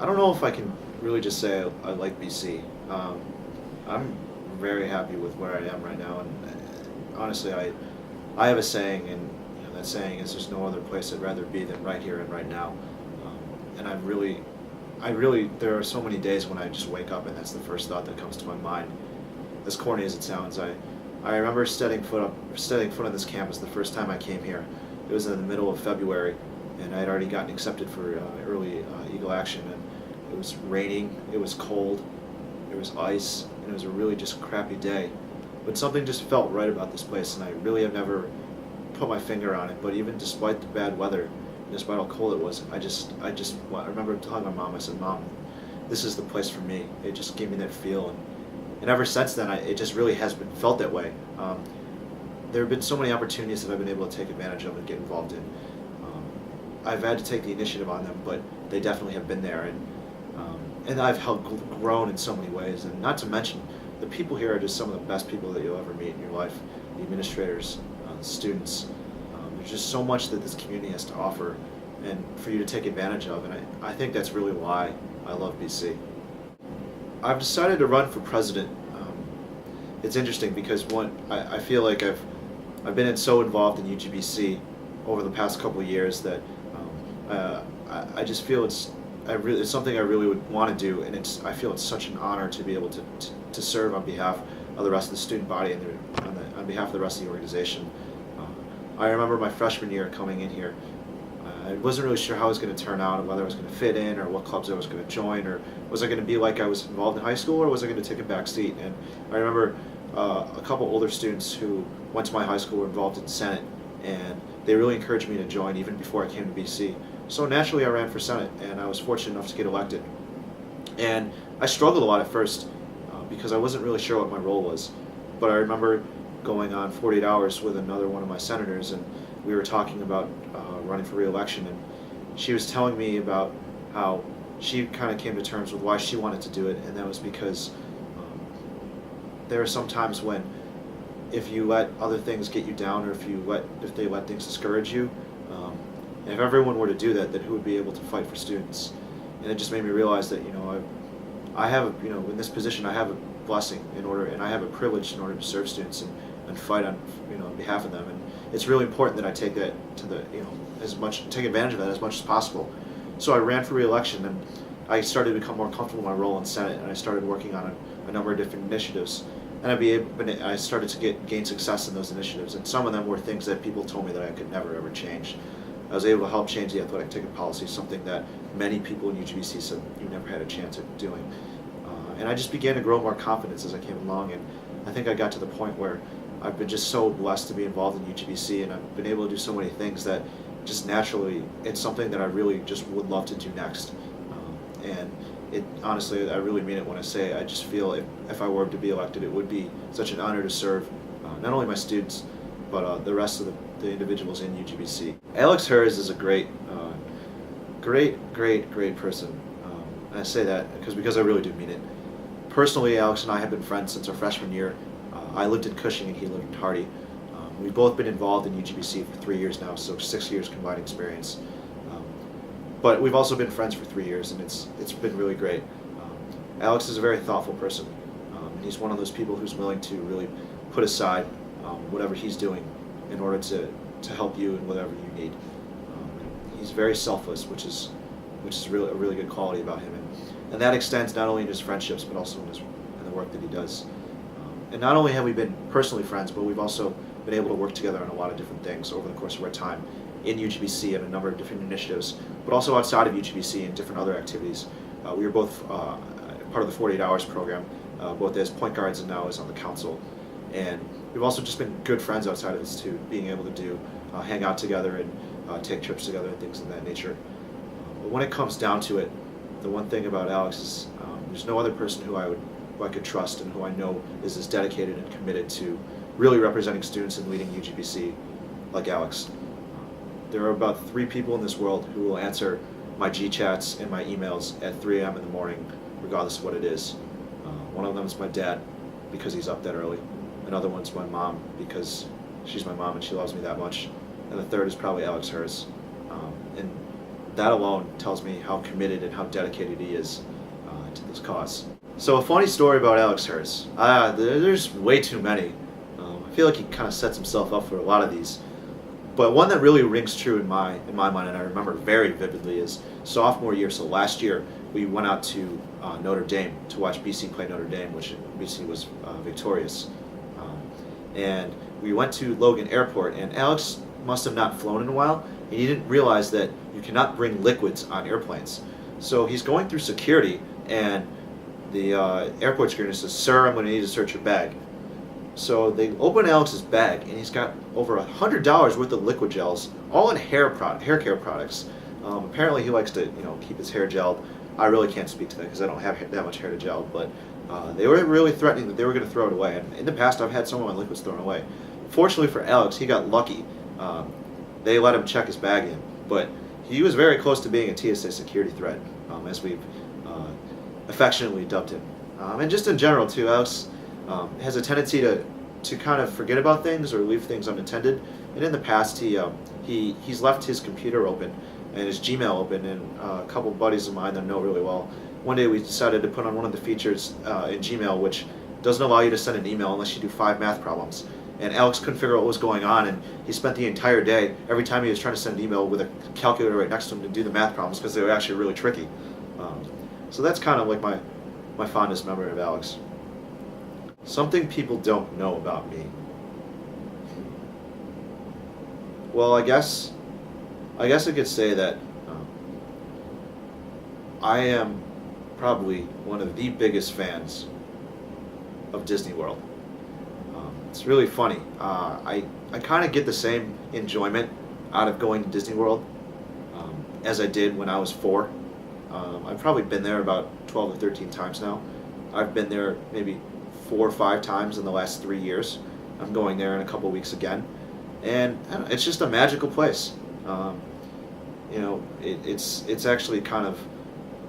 I don't know if I can really just say I like BC. I'm very happy with where I am right now, and honestly, I have a saying, and that saying is, "There's no other place I'd rather be than right here and right now." And there are so many days when I just wake up and that's the first thought that comes to my mind. As corny as it sounds, I remember setting foot on this campus the first time I came here. It was in the middle of February, and I had already gotten accepted for early Eagle Action, and it was raining, it was cold, there was ice, and it was a really just crappy day. But something just felt right about this place, and I really have never put my finger on it. But even despite the bad weather, and despite how cold it was, I remember telling my mom, I said, "Mom, this is the place for me." It just gave me that feel, and ever since then, it just really has been felt that way. There have been so many opportunities that I've been able to take advantage of and get involved in. I've had to take the initiative on them, but they definitely have been there, and I've helped grown in so many ways. And not to mention, the people here are just some of the best people that you'll ever meet in your life. The administrators, the students. There's just so much that this community has to offer, and for you to take advantage of. And I think that's really why I love BC. I've decided to run for president. It's interesting because I feel like I've been so involved in UGBC over the past couple of years that I just feel it's something I really would want to do, and I feel it's such an honor to be able to serve on behalf of the rest of the student body and on behalf of the rest of the organization. I remember my freshman year coming in here. I wasn't really sure how it was going to turn out, and whether I was going to fit in, or what clubs I was going to join, or was I going to be like I was involved in high school, or was I going to take a back seat. And I remember a couple older students who went to my high school were involved in Senate, and they really encouraged me to join even before I came to BC. So naturally I ran for Senate, and I was fortunate enough to get elected. And I struggled a lot at first because I wasn't really sure what my role was. But I remember going on 48 Hours with another one of my senators, and we were talking about running for re-election, and she was telling me about how she kind of came to terms with why she wanted to do it, and that was because there are some times when if you let other things get you down, or if they let things discourage you, and if everyone were to do that, then who would be able to fight for students? And it just made me realize that I have in this position I have a blessing and I have a privilege in order to serve students and fight on on behalf of them. And it's really important that I take that to take advantage of that as much as possible. So I ran for re-election, and I started to become more comfortable in my role in Senate, and I started working on a number of different initiatives. And I started to gain success in those initiatives, and some of them were things that people told me that I could never ever change. I was able to help change the athletic ticket policy, something that many people in UGBC said you never had a chance at doing. And I just began to grow more confidence as I came along, and I think I got to the point where I've been just so blessed to be involved in UGBC, and I've been able to do so many things that just naturally, it's something that I really just would love to do next. And honestly, I really mean it when I say I just feel if I were to be elected, it would be such an honor to serve not only my students, but the rest of the individuals in UGBC. Alex Hers is a great person. And I say that because I really do mean it. Personally, Alex and I have been friends since our freshman year. I lived in Cushing and he lived in Hardy. We've both been involved in UGBC for 3 years now, so 6 years combined experience. But we've also been friends for 3 years, and it's been really great. Alex is a very thoughtful person. And he's one of those people who's willing to really put aside whatever he's doing in order to help you in whatever you need. He's very selfless, which is a really good quality about him, and that extends not only in his friendships but also in the work that he does. And not only have we been personally friends, but we've also been able to work together on a lot of different things over the course of our time in UGBC and a number of different initiatives, but also outside of UGBC and different other activities. We were both part of the 48 Hours program, both as point guards and now as on the council. And we've also just been good friends outside of this too, being able to hang out together and take trips together and things of that nature. But when it comes down to it, the one thing about Alex is there's no other person who I could trust and who I know is as dedicated and committed to really representing students and leading UGBC like Alex. There are about 3 people in this world who will answer my G-chats and my emails at 3 a.m. in the morning, regardless of what it is. One of them is my dad, because he's up that early. Another one's my mom, because she's my mom and she loves me that much. And the third is probably Alex Hers. And that alone tells me how committed and how dedicated he is to this cause. So a funny story about Alex Hurst. There's way too many. I feel like he kind of sets himself up for a lot of these. But one that really rings true in my mind, and I remember very vividly, is sophomore year. So last year, we went out to Notre Dame to watch BC play Notre Dame, which BC was victorious. And we went to Logan Airport, and Alex must have not flown in a while, and he didn't realize that you cannot bring liquids on airplanes. So he's going through security, and the airport security says, "Sir, I'm going to need to search your bag." So they open Alex's bag, and he's got over $100 worth of liquid gels, all in hair care products. Apparently, he likes to keep his hair gelled. I really can't speak to that because I don't have that much hair to gel. But they were really threatening that they were going to throw it away. And in the past, I've had some of my liquids thrown away. Fortunately for Alex, he got lucky. They let him check his bag in, but he was very close to being a TSA security threat, as we've affectionately dubbed him. And just in general, too, Alex has a tendency to kind of forget about things or leave things unattended. And in the past, he's left his computer open and his Gmail open. And a couple buddies of mine that I know really well, one day we decided to put on one of the features in Gmail, which doesn't allow you to send an email unless you do 5 math problems. And Alex couldn't figure out what was going on, and he spent the entire day, every time he was trying to send an email, with a calculator right next to him to do the math problems because they were actually really tricky. So that's kind of like my fondest memory of Alex. Something people don't know about me. Well, I guess I could say that I am probably one of the biggest fans of Disney World. It's really funny. I kind of get the same enjoyment out of going to Disney World as I did when I was 4. I've probably been there about 12 or 13 times now. I've been there maybe 4 or 5 times in the last 3 years. I'm going there in a couple weeks again, and I don't know, it's just a magical place. It's actually kind of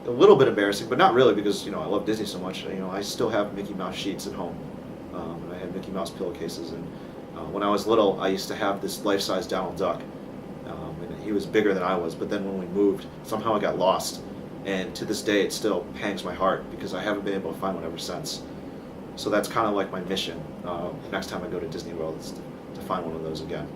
a little bit embarrassing, but not really, because I love Disney so much. I still have Mickey Mouse sheets at home, and I have Mickey Mouse pillowcases. And when I was little, I used to have this life-size Donald Duck, and he was bigger than I was. But then when we moved, somehow I got lost, and to this day, it still pangs my heart because I haven't been able to find one ever since. So that's kind of like my mission next time I go to Disney World, is to find one of those again.